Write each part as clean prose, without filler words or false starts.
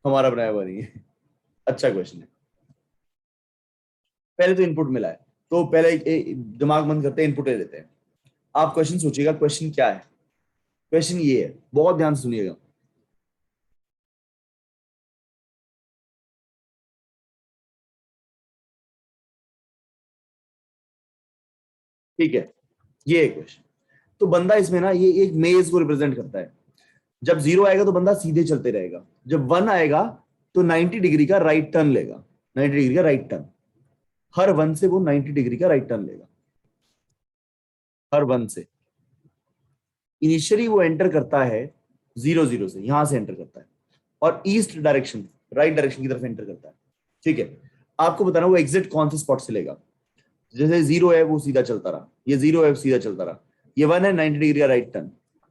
हमारा बनाया हुआ नहीं है। अच्छा क्वेश्चन है। पहले तो इनपुट मिला है, तो पहले दिमाग बंद करते हैं, इनपुट ले लेते हैं। आप क्वेश्चन सोचिएगा, क्वेश्चन क्या है। क्वेश्चन ये है, बहुत ध्यान से सुनिएगा। ठीक है, ये है क्वेश्चन। तो बंदा इसमें ना, ये एक मेज को रिप्रेजेंट करता है। जब जीरो आएगा तो बंदा सीधे चलते रहेगा, जब वन आएगा तो 90 डिग्री का राइट टर्न लेगा। 90 डिग्री का राइट टर्न, हर वन से वो 90 डिग्री का राइट टर्न लेगा, हर वन से। इनिशियली वो एंटर करता है जीरो जीरो से, यहां से एंटर करता है, और ईस्ट डायरेक्शन, राइट डायरेक्शन की तरफ एंटर करता है। ठीक है, आपको बताना वो एग्जिट कौन से स्पॉट से लेगा। जैसे जीरो है वो सीधा चलता रहा, ये जीरो है वो सीधा चलता रहा, ये वन है 90 डिग्री का राइट टर्न,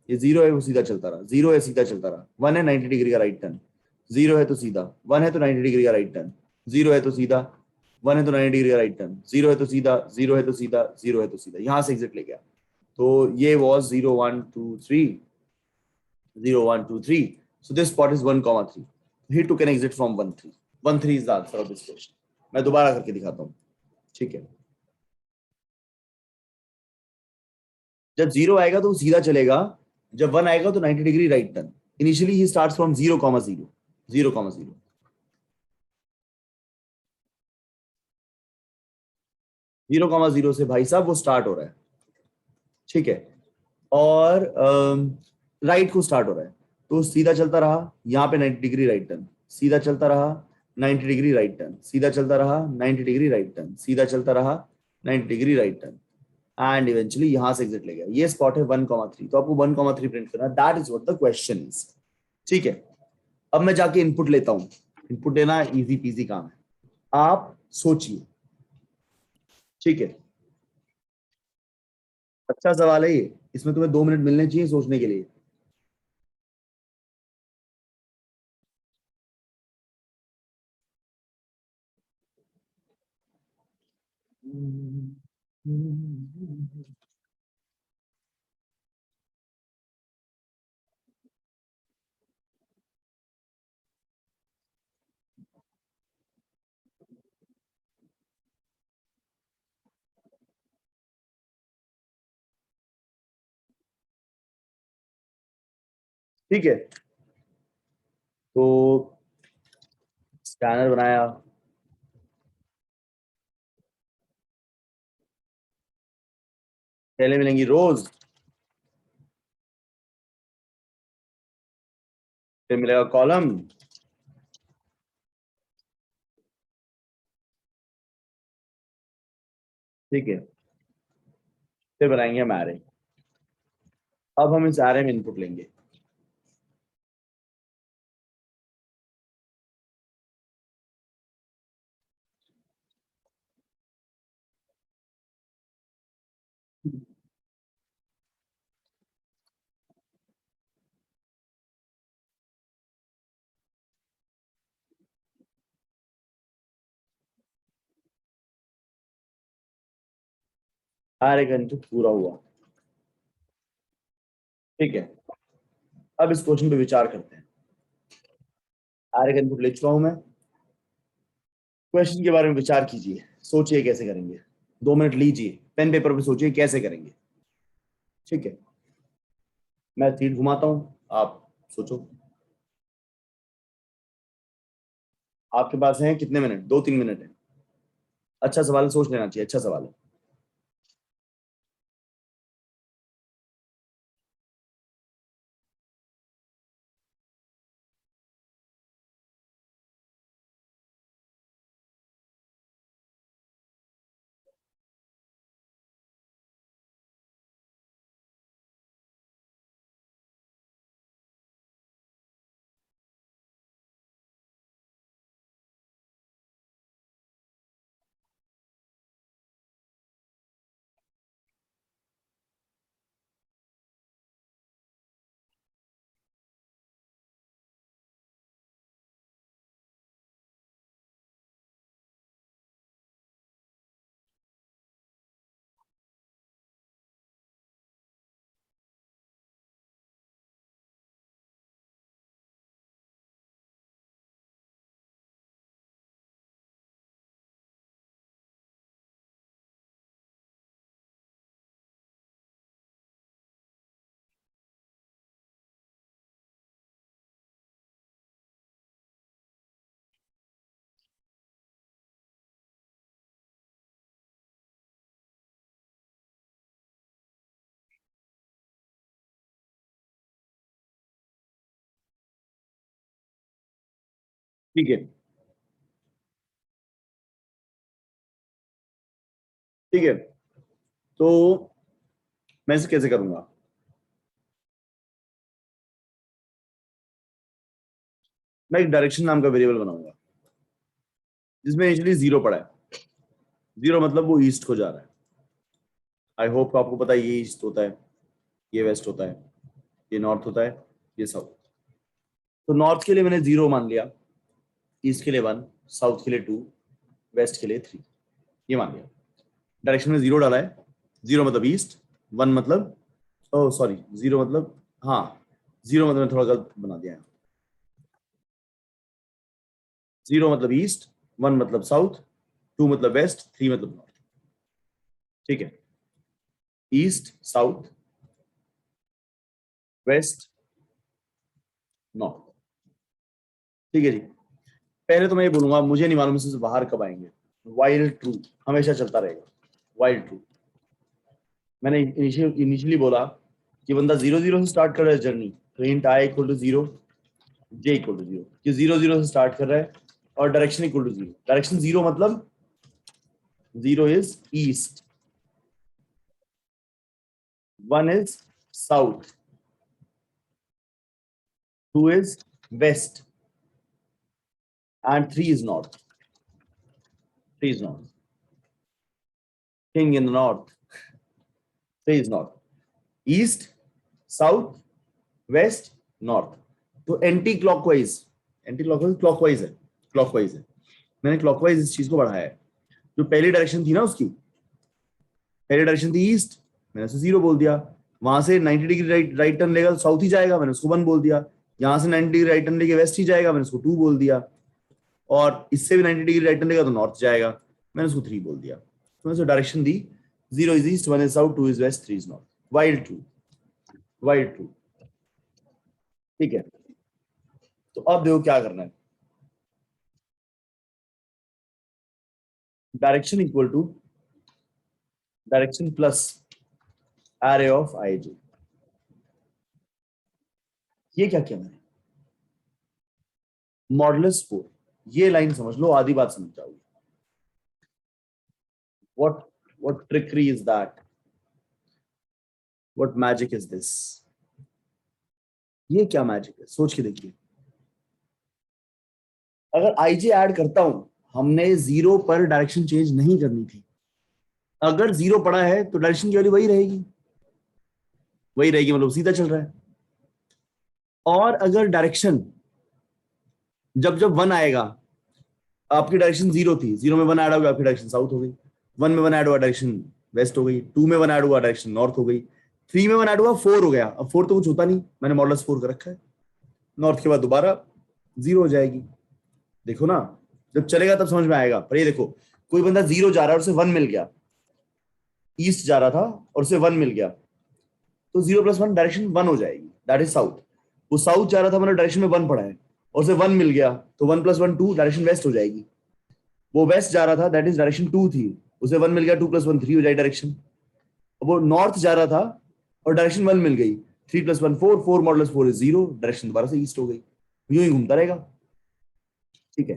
ये जीरो है वो सीधा चलता रहा, जीरो है सीधा चलता रहा, वन है 90 डिग्री का राइट टर्न, जीरो है तो सीधा, वन है तो 90 डिग्री का राइट टर्न, जीरो है तो सीधा, वन है तो 90 डिग्री का राइट टर्न, जीरो है तो सीधा, जीरो है तो सीधा, जीरो है तो सीधा, यहां से एग्जिट ले गया। तो ये was 0 1 2 3, 0 1 2 3। So this spot is 1, 3. He took an exit from 1 3. 1 3 is the answer of this question. मैं दोबारा करके दिखाता हूँ। ठीक है, जब जीरो आएगा तो वो सीधा चलेगा, जब वन आएगा तो 90 degree right turn. Initially he starts from 0, 0, 0, 0, 0, 0 से भाई साहब वो स्टार्ट हो रहा है। ठीक है, और राइट को स्टार्ट हो रहा है, तो सीधा चलता रहा, यहाँ पे 90 डिग्री राइट टर्न, सीधा चलता रहा, 90 डिग्री राइट टर्न, सीधा चलता रहा, 90 डिग्री राइट टर्न, सीधा चलता रहा, 90 degree right turn, and eventually यहां से एग्जिट ले गया। ये स्पॉट है 1, 3, तो आपको 1, 3 प्रिंट करना, that is what the question is. ठीक है, अब मैं जाके इनपुट लेता हूं। इनपुट लेना इजी पीजी काम है, आप सोचिए। ठीक है, अच्छा सवाल है ये, इसमें तुम्हें 2 मिनट मिलने चाहिए सोचने के लिए। ठीक है, तो स्कैनर बनाया, पहले मिलेंगी रोज, फिर मिलेगा कॉलम, ठीक है, फिर बनाएंगे हम एरे। अब हम इस एरे में इनपुट लेंगे। एरे का इनपुट पूरा हुआ। ठीक है, अब इस क्वेश्चन पे विचार करते हैं। एरे का इनपुट ले चुका हूं मैं, क्वेश्चन के बारे में विचार कीजिए, सोचिए कैसे करेंगे। 2 मिनट लीजिए, पेन पेपर पे सोचिए कैसे करेंगे। ठीक है, मैं तीर घुमाता हूं, आप सोचो। आपके पास है कितने मिनट, 2 3 मिनट है। अच्छा सवाल है, सोच लेना चाहिए, अच्छा सवाल है। ठीक है, ठीक है। तो मैं इसे कैसे करूंगा? मैं एक डायरेक्शन नाम का वेरिएबल बनाऊंगा जिसमें इनिशियली जीरो पड़ा है। जीरो मतलब वो ईस्ट को जा रहा है। आई होप आपको पता है, ये ईस्ट होता है, ये वेस्ट होता है, ये नॉर्थ होता है, ये साउथ। तो नॉर्थ के लिए मैंने जीरो मान लिया, ईस्ट के लिए वन, साउथ के लिए टू, वेस्ट के लिए थ्री, ये मान लिया। डायरेक्शन में जीरो डाला है। जीरो मतलब ईस्ट, वन मतलब, ओ सॉरी, जीरो मतलब, हाँ, जीरो मतलब मैं थोड़ा गलत बना दिया है। जीरो मतलब ईस्ट, वन मतलब साउथ, टू मतलब वेस्ट, थ्री मतलब नॉर्थ। ठीक है, ईस्ट, साउथ, वेस्ट, नॉर्थ। ठीक है जी। पहले तो मैं ये बोलूंगा, मुझे नहीं मालूम इससे बाहर कब आएंगे। वाइल्ड ट्रू हमेशा चलता रहेगा, वाइल्ड ट्रू। मैंने इनिशियली बोला कि बंदा जीरो जीरो से स्टार्ट कर रहा है जर्नी, तो int I equal to zero, J equal to zero, कि जीरो जीरो से स्टार्ट कर रहा है, और direction equal to zero. Direction zero मतलब zero is east, one is south, two is west, and three is north. Three is north. King in the north. Three is north. East, south, west, north. तो anti clockwise, anti clockwise clockwise है, clockwise है। मैंने clockwise इस चीज को बढ़ाया है। जो पहली डायरेक्शन थी ना उसकी, पहली डायरेक्शन थी ईस्ट, मैंने उसे जीरो बोल दिया। वहां से 90 डिग्री राइट टर्न लेगा तो साउथ ही जाएगा, मैंने उसको वन बोल दिया। यहाँ से 90 डिग्री राइट टर्न लेके वेस्ट ही जाएगा, मैंने उसको टू बोल दिया। और इससे भी 90 डिग्री राइट टर्न लेगा तो नॉर्थ जाएगा, मैंने उसको थ्री बोल दिया। तो मैंने डायरेक्शन दी, zero is east, one is south, two is west, three is north. While true, while true. ठीक है, तो अब देखो क्या करना है। Direction equal to direction plus array of I J. ये क्या किया मैंने? मॉडुलस 4। ये लाइन समझ लो, आधी बात समझ जाओगे। what trickery is that? What magic is this? ये क्या मैजिक है, सोच के देखिए। अगर आई जे ऐड करता हूं, हमने जीरो पर डायरेक्शन चेंज नहीं करनी थी। अगर जीरो पड़ा है तो डायरेक्शन की वैल्यू वही रहेगी, वही रहेगी, मतलब सीधा चल रहा है। और अगर डायरेक्शन जब जब वन आएगा, आपकी डायरेक्शन जीरो थी, जीरो में वन ऐड हो गया, आपकी डायरेक्शन साउथ हो गई। वन में वन ऐड हुआ, डायरेक्शन वेस्ट हो गई। टू में वन ऐड हुआ, डायरेक्शन नॉर्थ हो गई। थ्री में वन ऐड हुआ, फोर हो गया। अब फोर तो कुछ होता नहीं, मैंने मॉडुलस 4 कर रखा है। नॉर्थ के बाद दोबारा जीरो हो जाएगी। देखो ना, जब चलेगा तब समझ में आएगा। पर ये देखो, कोई बंदा जीरो जा रहा है, उसे वन मिल गया, ईस्ट जा रहा था और उसे वन मिल गया, तो zero plus one direction one हो जाएगी, दैट इज साउथ। वो साउथ जा रहा था, मतलब डायरेक्शन में वन पड़ा है, और उसे वन मिल गया, तो one plus one two, direction waste हो जाएगी। वो वेस्ट जा रहा था, दैट इज डायरेक्शन टू थी, उसे वन मिल गया, टू प्लस वन थ्री हो जाएगी डायरेक्शन। वो नॉर्थ जा रहा था और डायरेक्शन वन मिल गई, three plus one four, four modulus four is zero, direction दोबारा से ईस्ट हो गई। यूं ही घूमता रहेगा। ठीक है,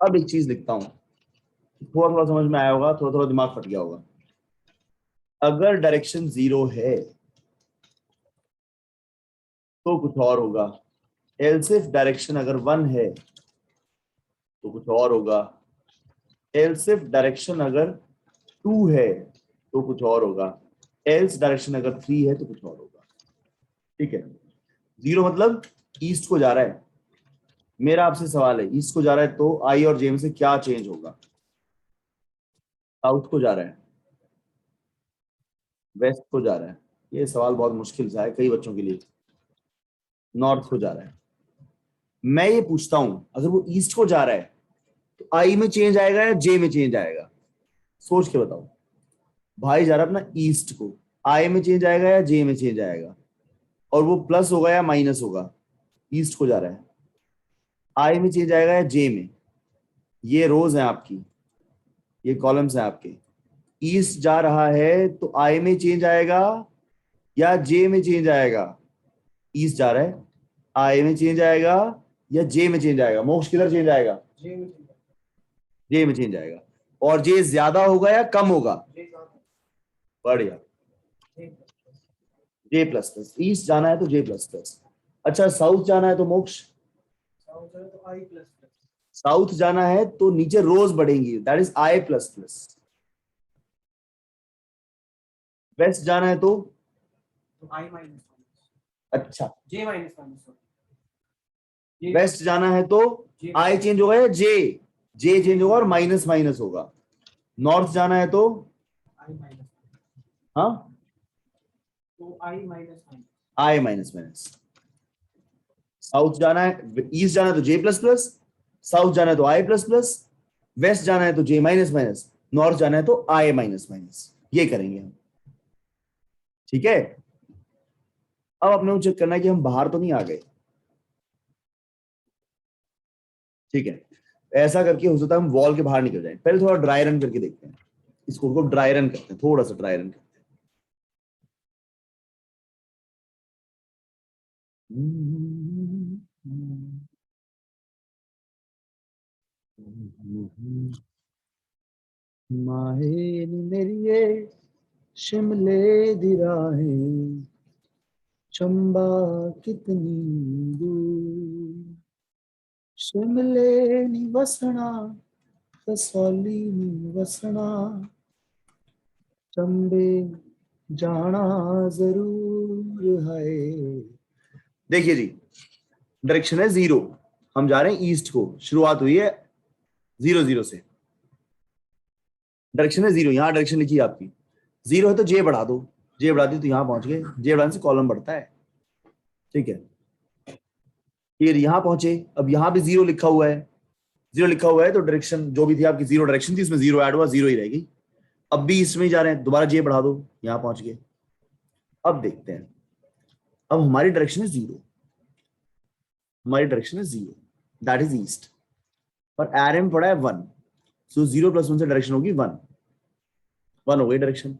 अब एक चीज लिखता हूं, थोड़ा थोड़ा समझ में आया होगा, थोड़ा थोड़ा दिमाग फट गया होगा। अगर डायरेक्शन जीरो है तो कुछ और होगा, एल्स इफ डायरेक्शन अगर वन है तो कुछ और होगा, एल्स इफ डायरेक्शन अगर टू है तो कुछ और होगा, एल्स डायरेक्शन अगर थ्री है तो कुछ और होगा। ठीक है, जीरो मतलब ईस्ट को जा रहा है। मेरा आपसे सवाल है, ईस्ट को जा रहा है तो आई और जे में से क्या चेंज होगा? साउथ को जा रहा है, वेस्ट को जा रहा है, ये सवाल बहुत मुश्किल सा है कई बच्चों के लिए। नॉर्थ को जा रहा है। मैं ये पूछता हूं, अगर वो ईस्ट को जा रहा है तो आई में चेंज आएगा या जे में चेंज आएगा? सोच के बताओ। भाई जा रहा है अपना ईस्ट को, आई में चेंज आएगा या जे में चेंज आएगा? और वो प्लस होगा या माइनस होगा? ईस्ट को जा रहा है, आई में चेंज आएगा या जे में? ये रोज है आपकी, ये कॉलम्स हैं आपके। ईस्ट जा रहा है तो आई में चेंज आएगा या जे में चेंज आएगा? ईस्ट जा रहा है, आई में चेंज आएगा या जे में चेंज आएगा? मोक्ष किधर चेंज आएगा? जे में चेंज आएगा। और जे ज्यादा होगा या कम होगा? बढ़िया, जे प्लस प्लस। ईस्ट जाना है तो जे प्लस प्लस। अच्छा, साउथ जाना है तो मोक्ष? साउथ जाना है तो नीचे रोज बढ़ेंगी, that is I plus plus. West जाना है तो आई माइनस। अच्छा, जे माइनस। वेस्ट जाना है तो आई चेंज होगा या जे? जे चेंज होगा और माइनस माइनस होगा। नॉर्थ जाना है तो आई माइनस। हाँ, तो आई माइनस। आई माइनस माइनस। साउथ जाना है, ईस्ट जाना है तो जे प्लस प्लस, साउथ जाना है तो आई प्लस प्लस, वेस्ट जाना है तो जे माइनस माइनस, नॉर्थ जाना है तो आई माइनस माइनस। ये करेंगे हम, ठीक है। अब अपने को चेक करना है कि हम बाहर तो नहीं आ गए, ठीक है। ऐसा करके हो सकता है हम वॉल के बाहर निकल जाए। पहले थोड़ा ड्राई रन करके देखते हैं, इस कोड को ड्राई रन करते हैं, थोड़ा सा ड्राई रन करते हैं। माहे नी मेरिए शिमले दी राहें, चंबा कितनी दूर, शिमले नी वसना, कसौली नी वसना, चंबे जाना जरूर है। देखिए जी, डायरेक्शन है 0, हम जा रहे हैं ईस्ट को, शुरुआत हुई है 0 0 से। डायरेक्शन है 0, यहां डायरेक्शन लिखी है आपकी। 0 है तो जे बढ़ा दो, जे बढ़ा दी तो यहां पहुंच गए। जे बढ़ाने से कॉलम बढ़ता है, ठीक है। फिर यहां पहुंचे, अब यहां भी 0 लिखा हुआ है। 0 लिखा हुआ है तो डायरेक्शन जो भी थी आपकी 0 डायरेक्शन थी, इसमें 0 ऐड हुआ, 0 ही रहेगी। अब भी इसमें ही जा रहे हैं, दोबारा जे बढ़ा दो, यहां पहुंच गए। अब देखते हैं, अब हमारी डायरेक्शन है 0, हमारी डायरेक्शन है 0, दैट इज ईस्ट। और एरए में पड़ा है 1, सो 0 + 1 से डायरेक्शन होगी 1, 1 हो गई डायरेक्शन।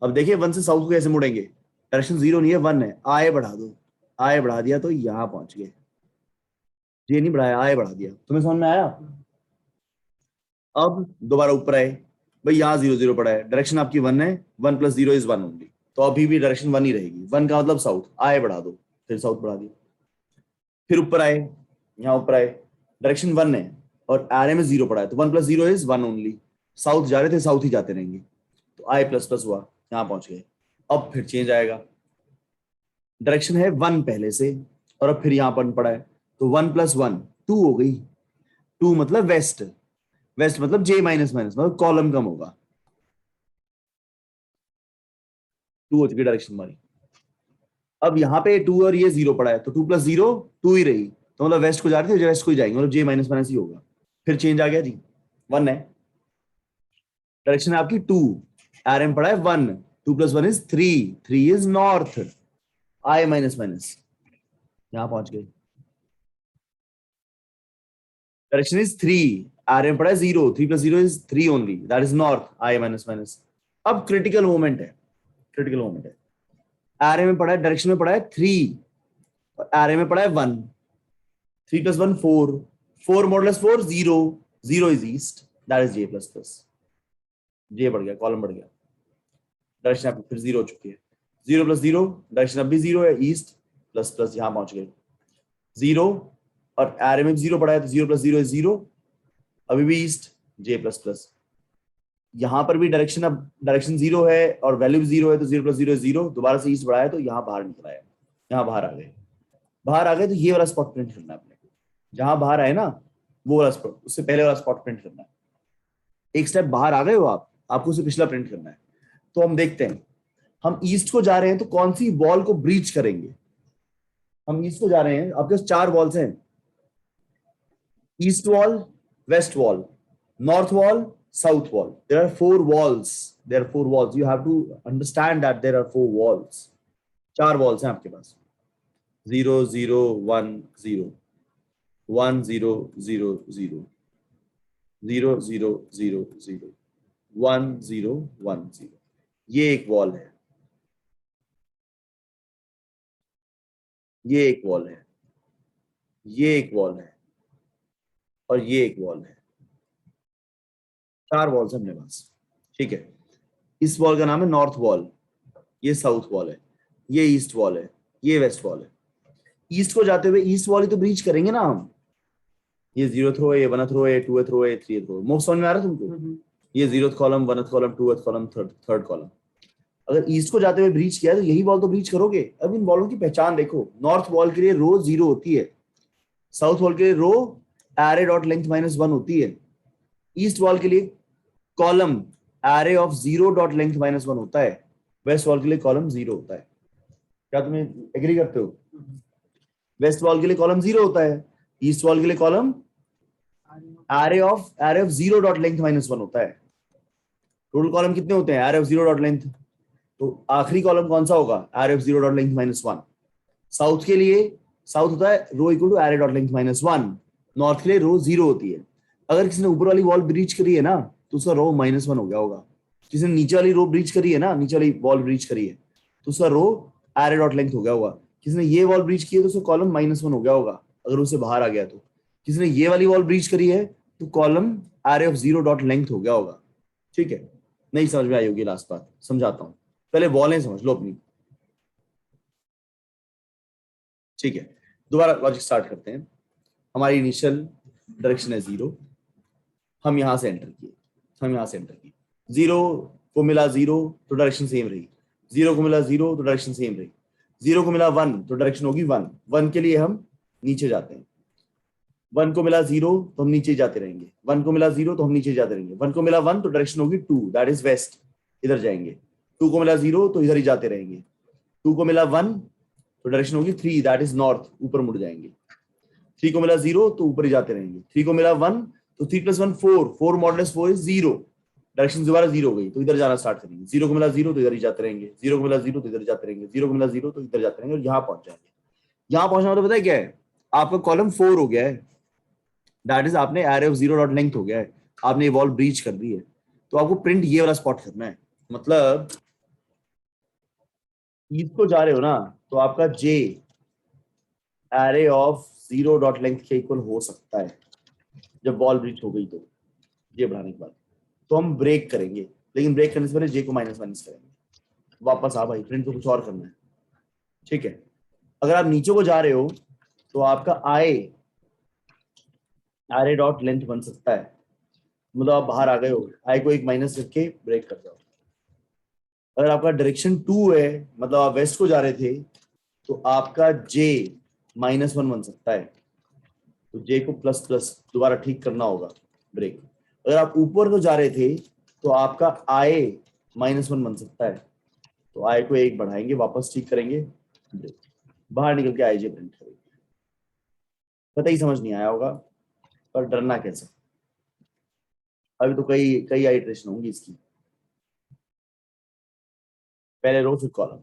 अब देखिए 1 से साउथ को कैसे मुड़ेंगे, डायरेक्शन 0 नहीं है 1 है, आए बढ़ा दो, आए बढ़ा दिया तो यहां पहुंच गए। ये नहीं बढ़ाया, आए बढ़ा दिया, तुम्हें समझ में आया? अब दोबारा ऊपर आए, भाई यहाँ 0 0 पड़ा है, डायरेक्शन आपकी 1 है, 1 + 0 = 1 ओनली, तो अभी भी डायरेक्शन 1 ही रहेगी। 1 का मतलब साउथ, आए बढ़ा दो, फिर साउथ बढ़ा दिया। फिर ऊपर आए, यहाँ ऊपर आए, डायरेक्शन 1 है और एरए में 0 पड़ा है, तो 1 + 0 = 1 ओनली। साउथ जा रहे थे, साउथ ही जाते रहेंगे, तो आई प्लस प्लस हुआ, यहाँ पहुंच गए। अब फिर चेंज आएगा, डायरेक्शन है 1 पहले से, और अब फिर यहाँ पर पड़ा है, तो 1 + 1 2 हो गई। 2 मतलब वेस्ट, वेस्ट मतलब जे माइनस माइनस, मतलब कॉलम कम होगा। 2 हो चुकी डायरेक्शन हमारी। अब यहाँ पे 2 और ये 0 पड़ा है, तो 2 + 0 2 ही रही, तो मतलब वेस्ट को जा रहे थे, वेस्ट को ही जाएंगे, मतलब जे माइनस माइनस ही होगा। फिर चेंज आ गया जी, 1 है, डायरेक्शन है आपकी 2, आरएम पड़ा है 1, 2 + 1 = 3, 3 is north, I minus minus, यहां पहुंच गए। डायरेक्शन इज 3, आरएम पड़ा है 0, 3 + 0 = 3 only, that is north, I minus minus. अब क्रिटिकल मोमेंट है, क्रिटिकल मोमेंट है। आरए में पड़ा है, डायरेक्शन में पड़ा है 3 और आरए में पड़ा है 1, 3 + 1 4, 4 modulus 4 0, 0 is east, that is J plus plus. J बढ़ गया, कॉलम बढ़ गया, डायरेक्शन आपकी फिर 0 हो चुकी है। 0 + 0, डायरेक्शन अब भी 0 है, ईस्ट प्लस प्लस, यहां पहुंच गए 0, और एरे में 0 पड़ा है, तो 0 + 0 = 0, अभी भी ईस्ट, जे प्लस प्लस। यहां पर भी डायरेक्शन, अब डायरेक्शन 0 है और वैल्यू भी 0 है, तो 0 + 0 = 0, दोबारा से ईस्ट बढ़ाया तो यहां बाहर निकला है, यहां बाहर आ गए। बाहर आ गए तो ये वाला स्पॉट प्रिंट करना है अपने को, जहां बाहर आए ना वो वाला स्पॉट, उससे पहले वाला स्पॉट प्रिंट करना है। एक स्टेप बाहर आ गए हो आप, आपको उससे पिछला प्रिंट करना है। तो हम देखते हैं, हम ईस्ट को जा रहे हैं तो कौन सी वॉल को ब्रीच करेंगे। हम ईस्ट को जा रहे हैं, आपके पास 4 वॉल्स हैं, east wall, west wall, north wall, south wall. There are 4 walls, there are 4 walls, you have to understand that there are 4 walls. 4 walls हैं आपके पास, 0 0 1 0, 1 0 0 0, 0 0 0 0, 1 0 1 0, ये एक वॉल है, ये एक वॉल है, ये एक वॉल है और ये एक वॉल है, 4 वॉल्स है अपने पास। ठीक है, इस वॉल का नाम है नॉर्थ वॉल, ये साउथ वॉल है, ये ईस्ट वॉल है, ये वेस्ट वॉल है। ईस्ट को जाते हुए ईस्ट वॉल ही तो ब्रीच करेंगे ना हम। ये 0th रो है, ये 1th रो है, 2th रो है, 3th रो। मोस्ट समझ में आ रहा है तुमको? ये 0th column, 1th column, 2th column, third column. अगर ईस्ट को जाते हुए ब्रीच किया तो यही वॉल तो ब्रीच करोगे। अब इन वॉलों की पहचान देखो, नॉर्थ वॉल के लिए रो 0 होती है, साउथ वॉल के लिए रो एरे डॉट लेंथ -1 होती है, ईस्ट वॉल के लिए column array of 0 dot length -1 होता है, वेस्ट वॉल के लिए कॉलम 0 होता है। क्या तुम्हें एग्री करते हो? वेस्ट वॉल के लिए कॉलम 0 होता है, ईस्ट वॉल के लिए column array of 0 dot length -1 होता है। टोटल कॉलम कितने होते हैं? एरे ऑफ 0 डॉट लेंथ, तो आखिरी कॉलम कौन सा होगा? Array of 0 dot length -1। South के लिए साउथ होता है row equal to array dot length -1, north के लिए रो 0 होती है। अगर किसी ने ऊपर वाली वॉल ब्रीच करी है ना तो उसका रो -1 हो गया होगा। किसी ने नीचे वाली रो ब्रीच करी है ना, नीचे वाली वॉल ब्रीच करी है तो उसका रो एरे डॉट लेंथ हो गया होगा। किसी ने ये वॉल ब्रीच की है तो उसका कॉलम -1 हो गया होगा अगर उससे बाहर आ गया तो। किसी ने ये वाली वॉल ब्रीच करी है तो column array of 0 dot length हो गया होगा। ठीक है, नहीं समझ में आई होगी लास्ट बात, समझाता हूं। पहले वॉलें समझ लो अपनी। ठीक है, दोबारा लॉजिक स्टार्ट करते हैं। हमारी इनिशियल डायरेक्शन है 0, हम यहां से एंटर किए, हम यहां से एंटर किए। 0 को मिला 0 तो डायरेक्शन सेम रही, 0 को मिला 0 तो डायरेक्शन सेम रही, 0 को मिला 1 तो डायरेक्शन होगी 1। 1 के लिए हम नीचे जाते हैं, 1 को मिला 0 तो हम नीचे जाते रहेंगे, 1 को मिला 0 तो हम नीचे जाते रहेंगे, 1 को मिला 1 तो डायरेक्शन होगी 2, दैट इज वेस्ट, इधर जाएंगे। 2 को मिला 0 तो इधर ही जाते रहेंगे, 2 को मिला 1 तो डायरेक्शन होगी 3, दैट इज नॉर्थ, ऊपर मुड़ जाएंगे। 3 को मिला 0 तो ऊपर ही जाते रहेंगे, 3 को मिला 1 तो 3 + 1 4, 4 मॉडुलस 4 इज 0, डायरेक्शन दोबारा 0 हो गई तो इधर जाना स्टार्ट करेंगे। 0 को मिला 0 तो इधर ही जाते रहेंगे, 0 को मिला 0 तो इधर जाते रहेंगे, 0 को मिला 0 तो इधर जाते रहेंगे और यहाँ पहुंच जाएंगे। यहाँ पहुंचना मतलब पता है क्या है? आपका कॉलम 4 हो गया है, दैट इज आपने एरे ऑफ 0 डॉट लेंथ हो गया है, आपने वॉल ब्रीच कर दी है। तो आपको प्रिंट ये वाला स्पॉट करना है, मतलब ईस्ट को जा रहे हो ना तो आपका जे एरे ऑफ 0 डॉट लेंथ के इक्वल हो सकता है जब वॉल ब्रीच हो गई तो, ये बढ़ाने के बाद। तो हम ब्रेक करेंगे, लेकिन ब्रेक करने से पहले जे को माइनस करेंगे। वापस आ भाई, प्रिंट को कुछ और करना है। ठीक है, अगर आप नीचे को जा रहे हो तो आपका आई एरे डॉट लेंथ बन सकता है, मतलब आप बाहर आ गए हो, आई को एक माइनस करके ब्रेक कर दो। अगर आपका डायरेक्शन 2 है, मतलब आप वेस्ट को जा रहे थे, तो आपका जे -1 बन सकता है, तो जे को प्लस प्लस दोबारा ठीक करना होगा, ब्रेक। अगर आप ऊपर को जा रहे थे तो आपका आई -1 बन सकता है, तो आई को 1 बढ़ाएंगे, वापस ठीक करेंगे, ब्रेक, बाहर निकल के आई जे प्रिंट करेंगे। पता ही समझ नहीं आया होगा, पर डरना कैसे, अभी तो कई कई आइट्रेशन होंगी इसकी। पहले रो फिर कॉलम।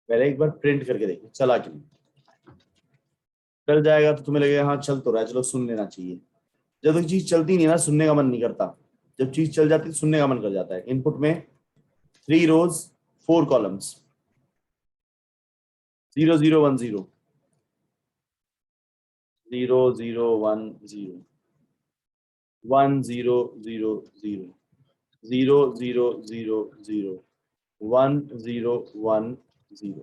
पहले एक बार प्रिंट करके देखो चला कि नहीं। चल जाएगा तो तुम्हें लगेगा हाँ चल तो रहा है, चलो सुन लेना चाहिए। जब तक चीज चलती नहीं है ना, सुनने का मन नहीं करता। जब चीज चल जाती है तो सुनने का मन कर जाता है। इनपुट में 3 रोज 4 कॉलम्स, 0 0 1 0, 0 0 1 0, 1 0 0 0, 0 0 0 0, 1 0 1 0।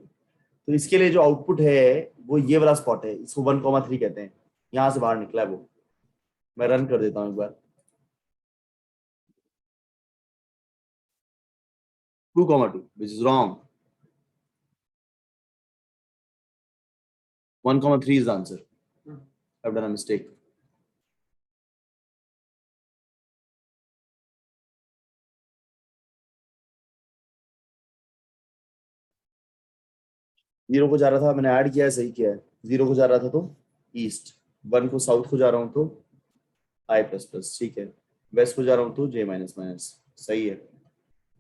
तो इसके लिए जो आउटपुट है वो ये वाला स्पॉट है, इसको 1,3 कहते हैं, यहां से बाहर निकला है वो। मैं रन कर देता हूं एक बार। 2,2 which is wrong, 1,3 is the answer. I've done a mistake. Zero को जा रहा था, मैंने ऐड किया है, सही किया है। 0 को जा रहा था तो ईस्ट, 1 को साउथ को जा रहा हूं तो आई प्लस प्लस, ठीक है। वेस्ट को जा रहा हूं तो जे माइनस माइनस, सही है।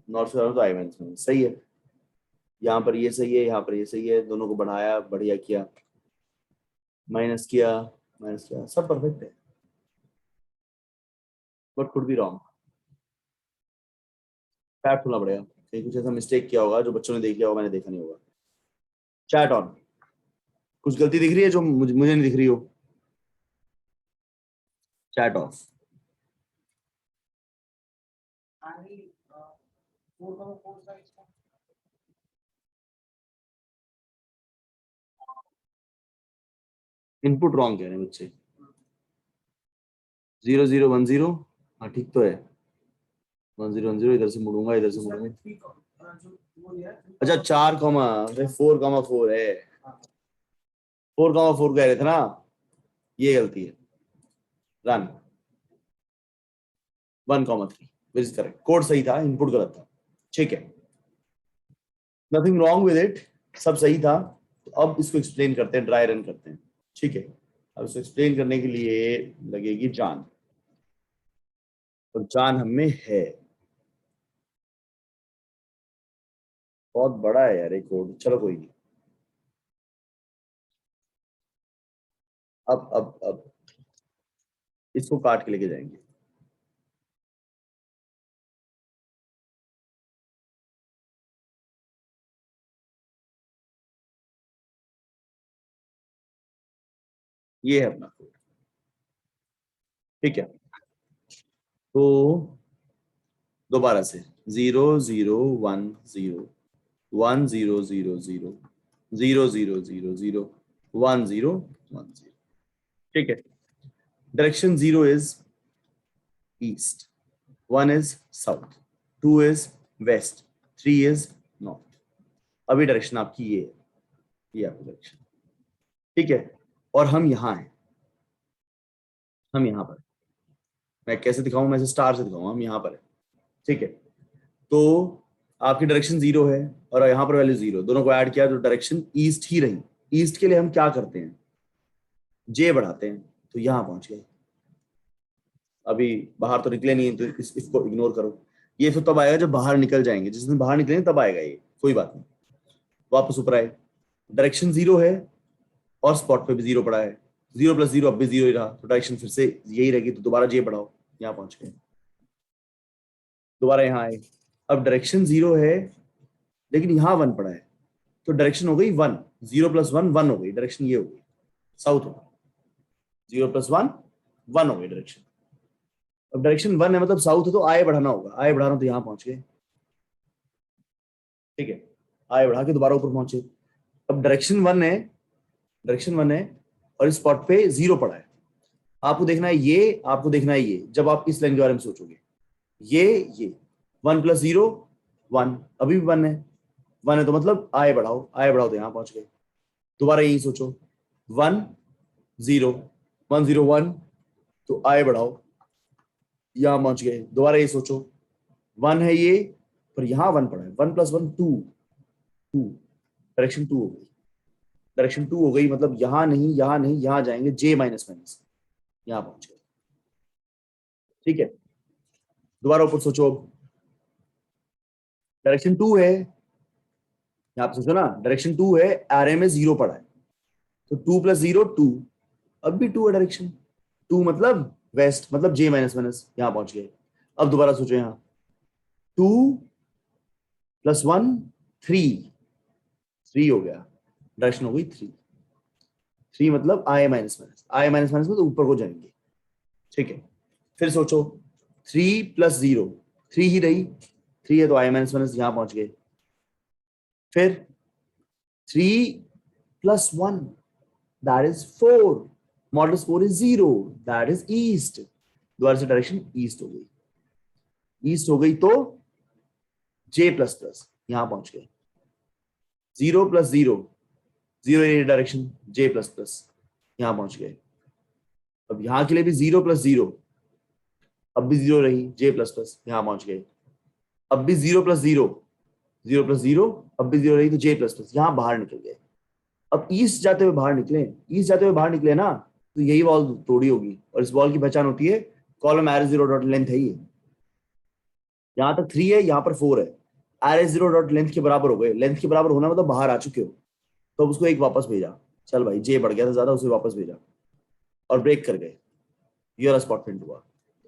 नॉर्थ को जा रहा हूं तो आई माइनस माइनस, सही है। यहाँ पर ये सही है, यहाँ पर ये सही है, दोनों को बढ़ाया, बढ़िया किया, माइनस किया, माइनस किया, सब परफेक्ट है, but could be wrong. Chat खोलना पड़ेगा, कहीं कुछ ऐसा मिस्टेक किया होगा जो बच्चों ने देख लिया होगा, मैंने देखा नहीं होगा। Chat on. कुछ गलती दिख रही है जो मुझे नहीं दिख रही हो? Chat off. I 4,4 का इसका इनपुट रॉन्ग कह रहे हैं बच्चे। 0010। हाँ ठीक तो है। 1010 इधर से मुड़ूंगा, इधर से मुड़ूंगा। 3 का जो वो दिया है, अच्छा 4, अरे 4,4 है। 4,4 कह रहे थे ना, ये गलती है। Run 1,3 which is correct. Code सही था, इनपुट गलत था। ठीक है, नथिंग रॉन्ग विद इट, सब सही था। तो अब इसको एक्सप्लेन करते हैं, ड्राई रन करते हैं। ठीक है, अब इसको एक्सप्लेन करने के लिए लगेगी जान, और जान हम में है। बहुत बड़ा है यार ये कोड, चलो कोई नहीं। अब इसको काट के लेके जाएंगे। ये है अपना कोड। ठीक है, तो दोबारा से 0, 0, 1, 0, 1, 0, 0, 0, 0, 0, 0, 0, 1, 0, 1, 0। ठीक है, direction 0 is east, 1 is south, 2 is west, 3 is north. अभी डायरेक्शन आपकी ये है, ये आपकी डायरेक्शन। ठीक है, और हम यहाँ हैं, हम यहाँ पर। मैं कैसे दिखाऊं? मैं इसे स्टार से दिखाऊंगा, हम यहाँ पर है। ठीक है, तो आपकी डायरेक्शन 0 है और यहाँ पर वैल्यू 0, दोनों को ऐड किया तो डायरेक्शन ईस्ट ही रही। ईस्ट के लिए हम क्या करते हैं? जे बढ़ाते हैं, तो यहाँ पहुंच गए। अभी बाहर तो निकले नहीं, तो इसको इग्नोर करो। ये तो तब आएगा जब बाहर निकल जाएंगे, जिस दिन बाहर निकलेंगे तब आएगा ये, कोई बात नहीं। वापस ऊपर आए, डायरेक्शन 0 है और स्पॉट पे भी 0 पड़ा है। 0 + 0 अब भी 0 ही रहा, तो डायरेक्शन फिर से यही रहेगी, तो दोबारा जे बढ़ाओ, यहाँ पहुंच गए। दोबारा यहाँ आए, अब डायरेक्शन 0 है लेकिन यहाँ 1 पड़ा है, तो डायरेक्शन हो गई 1। 0 + 1 1 हो गई, डायरेक्शन ये हो गई, साउथ हो गई। 0 + 1 1 हो गई डायरेक्शन। अब डायरेक्शन 1 है मतलब साउथ है, तो आए बढ़ाना होगा, आए बढ़ा रहा हूं तो यहाँ पहुंच गए। ठीक है, आए बढ़ा के दोबारा ऊपर पहुंचे। अब डायरेक्शन 1 है, डायरेक्शन 1 है और इस स्पॉट पे 0 पड़ा है। आपको देखना है ये, आपको देखना है ये, जब आप इस लाइन के बारे में सोचोगे। ये 1 + 0 1, अभी भी 1 है। 1 है तो मतलब आए बढ़ाओ, आए बढ़ाओ तो यहाँ पहुंच गए। दोबारा यही सोचो, 1 0 1 0 1, तो आए बढ़ाओ, यहाँ पहुंच गए। दोबारा ये सोचो, 1 है ये, पर यहाँ 1 पड़ा है, 1 + 1 2, 2, डायरेक्शन 2 हो गई। डायरेक्शन 2 हो गई मतलब यहाँ नहीं, यहाँ नहीं, यहाँ जाएंगे, जे माइनस माइनस, यहाँ पहुंच गए। ठीक है, दोबारा ऊपर सोचो, अब डायरेक्शन 2 है, यहाँ पे सोचो ना, डायरेक्शन 2 है, आरए में 0 पड़ा है, तो 2 + 0 2, अब भी 2 है डायरेक्शन। 2 मतलब वेस्ट, मतलब जे माइनस माइनस, यहाँ पहुंच गए। अब दोबारा सोचो, यहाँ 2 + 1 3, 3 हो गया, डायरेक्शन हो गई 3। 3 मतलब आई माइनस माइनस, आई माइनस माइनस में तो ऊपर को जाएंगे। ठीक है, फिर सोचो 3 + 0 3 ही रही, 3 है तो आई माइनस माइनस, यहाँ पहुंच गए। फिर 3 + 1 that is 4, modulus 4 is 0, that is east। दोबारा से डायरेक्शन ईस्ट हो गई, ईस्ट हो गई तो जे प्लस प्लस, यहां पहुंच गए। 0 + 0 0 डायरेक्शन, जे प्लस प्लस, यहां पहुंच गए। अब यहां के लिए भी 0 + 0, अब भी 0 रही, जे प्लस प्लस, यहां पहुंच गए। अब भी 0 + 0 0 + 0, अब भी 0 रही तो जे प्लस प्लस, यहां बाहर निकल गए। अब ईस्ट जाते हुए बाहर निकले, ईस्ट जाते हुए बाहर निकले ना, तो यही वॉल तोड़ी होगी, और इस वॉल की पहचान होती है कॉलम एरो 0 डॉट लेंथ है ये। यहां तक 3 है, यहां पर 4 है, एरो 0 डॉट लेंथ के बराबर हो गए। लेंथ के बराबर होना मतलब बाहर आ चुके हो, तो उसको एक वापस भेजा, चल भाई जे बढ़ गया था ज्यादा, उसे वापस भेजा और ब्रेक कर गए। ये स्पॉट प्रिंट हुआ,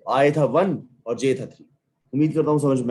आए था 1 और जे था 3। उम्मीद करता हूँ समझ में